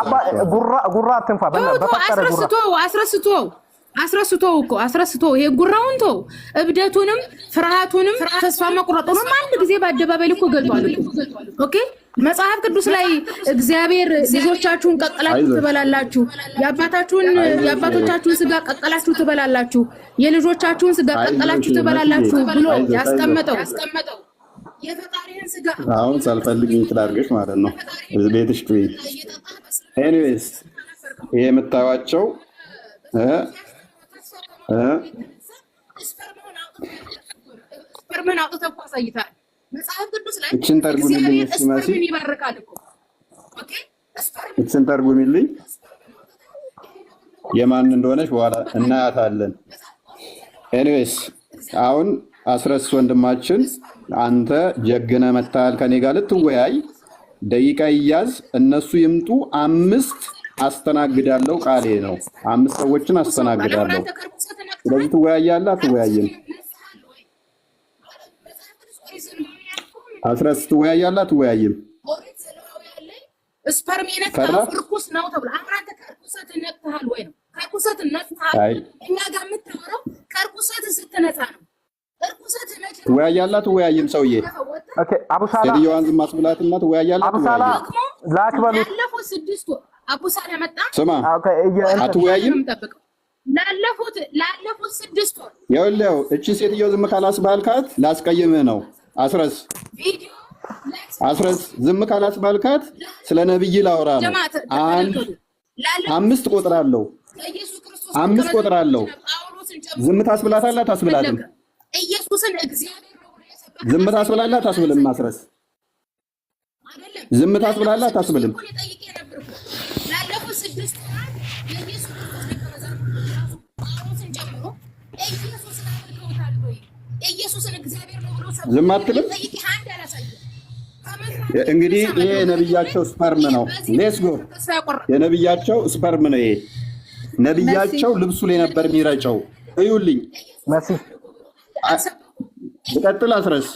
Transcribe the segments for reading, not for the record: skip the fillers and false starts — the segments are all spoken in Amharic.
አባ ጉራ አትንፋ በፈጠረ ጉራ አስረስቶ ይሄ ጉራውን ተው እብደቱንም ፍርሃቱንም ተስፋ መቁረጡንም አንድ ጊዜ በአደባባይ ልኮ ገልጧል እኮ ኦኬ መጽሐፍ ቅዱስ ላይ እግዚአብሔር ልጆቻችሁን ቀቀላችሁ ትበላላችሁ የአባቶቻችሁን ስጋ ቀቀላችሁ ትበላላችሁ የልጆቻችሁን ስጋ ቀቀላችሁ ትበላላችሁ ብሎ ያስቀመጠው የፈጣሪን ስጋ አሁን ሳልፈልግ እንጥላርገሽ ማለት ነው ቤትሽ ትይ ኤኒዌይስ ይሄ የምታዩዋቸው ስፐርምን አውጥተው አሳይታል መጽሐፍ ቅዱስ ላይ እቺን ተርጉምልኝ ስፐርምን ይባርካል እኮ ኦኬ እቺን ተርጉምልኝ የማን እንደሆነች በኋላ እናያታለን ኤኒዌይስ አሁን አስረስ ወንድማችን አንተ ጀግነ መታል ከኔ ጋር ልትወያይ ደቂቃ ይያዝ እነሱ ይምጡ 5 አስተናግዳለሁ ቃሌ ነው 5 ሰዎችን አስተናግዳለሁ ስለዚህ ትወያያለህ አትወያይም አስረስ ትወያያለህ አትወያይም ስፐርም የነካው ርኩስ ነው ተብሎ አንተ ከርኩሰት ነጥተሃል ወይ ነው ከርኩሰት ነጥተሃል እኛ ጋር የምትወራው ከርኩሰት ስትነጻ ነው ርኩሰት ነጭ ትወያያለህ አትወያይም ሰውዬ ኦኬ አቡሳላ ሴትዮዋን ዝም አስብላትና ትወያያለህ አቡሳላ ላክበሉ ያለፈው 6 ወር አቡሳላ መጣ ስማ አትወያይም ላለፉት 6 ወር ይኸውልህ እቺ ሴትዮ ዝም ካላስባልካት ላስቀይምህ ነው አስረስ ዝም ካላስባልካት ስለ ነብይ ላወራ ነው 5 ቆጥራለሁ 5 ቆጥራለሁ ዝም ታስብላታለህ ታስብላትም ኢየሱስን እግዚአብሔር ነው ዝም ታስብላለህ ታስብልም አስረስ ዝም ታስብላለህ ታስብልም ላለፉት 6 ወራት የኢየሱስ ክርስቶስ ጨምሮ ኢየሱስን አድርገውታል ወይ ኢየሱስን እግዚአብሔር ነው ብሎ ዝም አትልም እንግዲህ ይሄ ነብያቸው ስፐርም ነው ሌትስ ጎ የነብያቸው ስፐርም ነው ይሄ ነብያቸው ልብሱ ላይ ነበር የሚረጨው እዩልኝ መሲ ልቀጥል አስረስ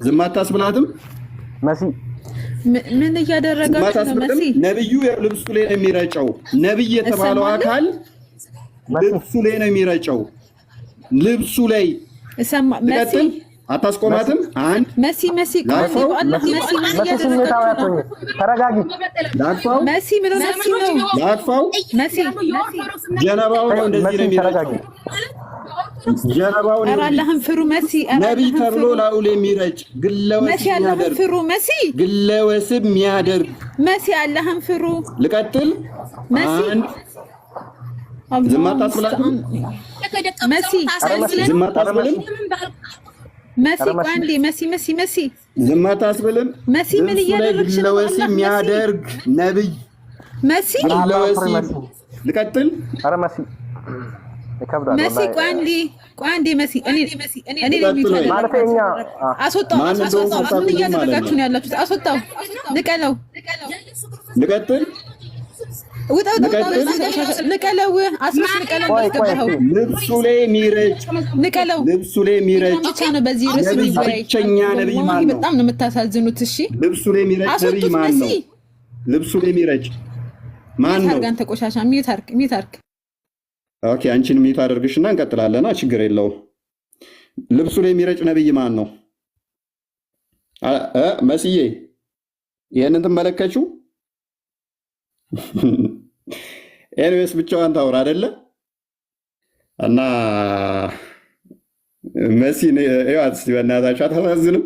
ዝም አታስብላትም መሲ ምን እያደረጋችሁ ነው መሲ ነብዩ ልብሱ ላይ ነው የሚረጨው ነብይ የተባለው አካል ልብሱ ላይ ነው የሚረጨው ልብሱ ላይ መሲ አታስቆማትም አንድ መሲ ተረጋጊ መሲ ምን ነው ላጥፋው መሲ ጀነባው ነው እንደዚህ ነው የሚረጨው ጀነባው ነው አላህን ፍሩ መሲ ነብይ ተብሎ ላውል የሚረጭ ግለወስ የሚያደርግ ፍሩ መሲ ግለወስም የሚያደርግ መሲ አላህን ፍሩ ልቀጥል መሲ ዝም አታስብላትም መሲ ዝም አታስብልም መሲ ቋንዴ መሲ ዝም አታስብልም መሲ ምን እያደረግሽ ነው ግለወስ የሚያደርግ ነብይ መሲ ግለወስ ልቀጥል አረ መሲ መሲ ቋንዴ መሲ እኔ ማለተኛ አስወጣው ምን እያደረጋችሁ ነው ያላችሁት አስወጣው ንቀለው ልቀጥል ንቀለው አስረስ ንቀለው አስገባው ልብሱ ላይ የሚረጭ ንቀለው ልብሱ ላይ የሚረጭ ብቻ ነው በዚህ ርዕስ ብቸኛ ነብይ ማን ነው በጣም ነው የምታሳዝኑት እሺ ልብሱ ላይ የሚረጭ ነብይ ማን ነው ልብሱ ላይ የሚረጭ ማን ነው ታርጋን ተቆሻሻ ሚት አርክ ኦኬ አንቺን ሚት አደርግሽና እንቀጥላለና ችግር የለው ልብሱ ላይ የሚረጭ ነብይ ማን ነው መስዬ ይሄንን ትመለከቹ ኤኒዌይስ ብቻዋን ታወራ አይደለ እና መሲን እያት እስቲ በእናታችሁ አታሳዝንም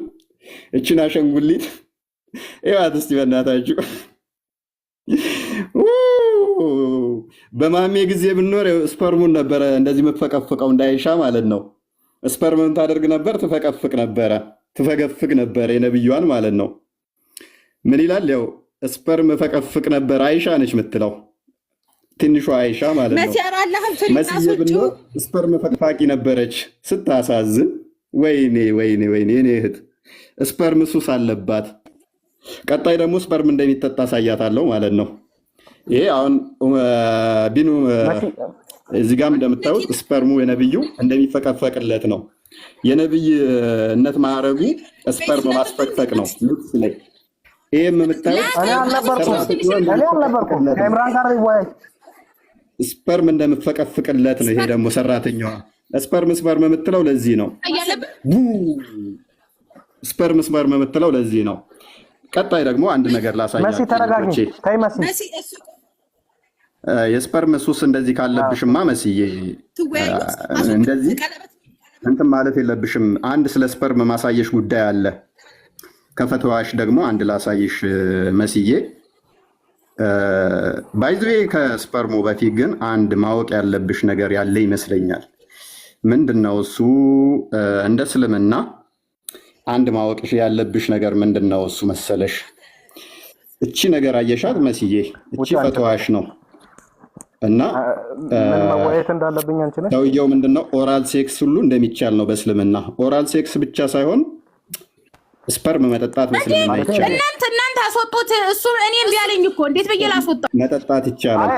እቺን አሸንጉሊት እያት እስቲ በእናታችሁ በማሜ ጊዜ ብንኖር ስፐርሙን ነበር እንደዚህ መፈቀፍቀው እንዳይሻ ማለት ነው ስፐርሙን ታደርግ ነበር ትፈቀፍቅ ነበር ትፈገፍግ ነበር የነብዩዋን ማለት ነው ምን ይላል ያው ስፐርም ፈቀፍቅ ነበር አይሻ ነች የምትለው ትንሿ አይሻ ማለት ነው መሲ ብንኖር ስፐርም ፈቅፋቂ ነበረች ስታሳዝን ወይኔ እኔ እህት ስፐርም ሱስ አለባት ቀጣይ ደግሞ ስፐርም እንደሚጠጣ ሳያታለው ማለት ነው ይሄ አሁን ቢኑ እዚህ ጋር እንደምታዩት ስፐርሙ የነብዩ እንደሚፈቀፈቅለት ነው የነብይነት ማዕረጉ ስፐርም ማስፈቅፈቅ ነው ልብስ ላይ ይሄም የምታዩት እኔ አልነበርኩም ከኢምራን ጋር ይወያይ ስፐርም እንደምፈቀፍቅለት ነው። ይሄ ደግሞ ሰራተኛዋ ስፐርም የምትለው ለዚህ ነው። ስፐርም የምትለው ለዚህ ነው። ቀጣይ ደግሞ አንድ ነገር ላሳያችሁ። መሲ ተረጋጊ። ተይ መሲ የስፐርም ሱስ እንደዚህ ካለብሽማ መስዬ እንደዚህ እንትን ማለት የለብሽም። አንድ ስለ ስፐርም ማሳየሽ ጉዳይ አለ። ከፈተዋሽ ደግሞ አንድ ላሳይሽ መስዬ። ባይዘዌ ከስፐርሙ በፊት ግን አንድ ማወቅ ያለብሽ ነገር ያለ ይመስለኛል። ምንድነው እሱ? እንደ እስልምና አንድ ማወቅ ያለብሽ ነገር ምንድነው እሱ መሰለሽ? እቺ ነገር አየሻት መስዬ? እቺ ፈተዋሽ ነው እና መወያየት እንዳለብኝ አንቺ ነሽ። ሰውየው ምንድነው ኦራል ሴክስ ሁሉ እንደሚቻል ነው በእስልምና። ኦራል ሴክስ ብቻ ሳይሆን ስፐርም መጠጣት በእስልምና ይቻላል። እናንተ አስወጡት። እሱ እኔ እምቢ አለኝ እኮ እንዴት ብዬ ላስወጣው? መጠጣት ይቻላል።